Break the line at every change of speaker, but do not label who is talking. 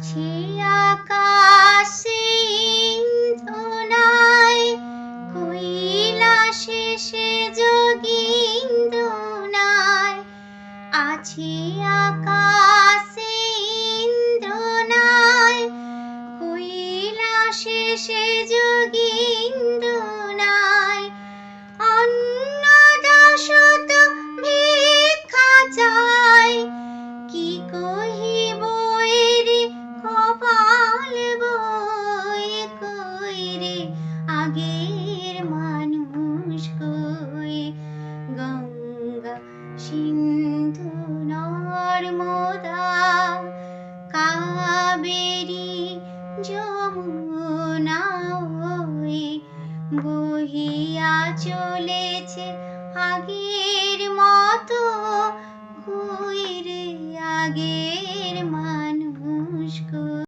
আছে আকাশে ইন্দ্রনায়, কৈলাসে সে যোগীন্দ্র নাই। আছে আকাশে ইন্দ্রনায়, কৈলাসে সে যোগীন্দ্র নাই। অন্নদাসত ভিক্ষা চায়, কি কহিব এরে কপাল বই। কই রে আগের মানুষ কই, গঙ্গা সিন্ধু নর্মদা কাবেরী যমুনা ওই বহিয়া চলেছে আগের মতো। কই রে আগের মানুষ কই।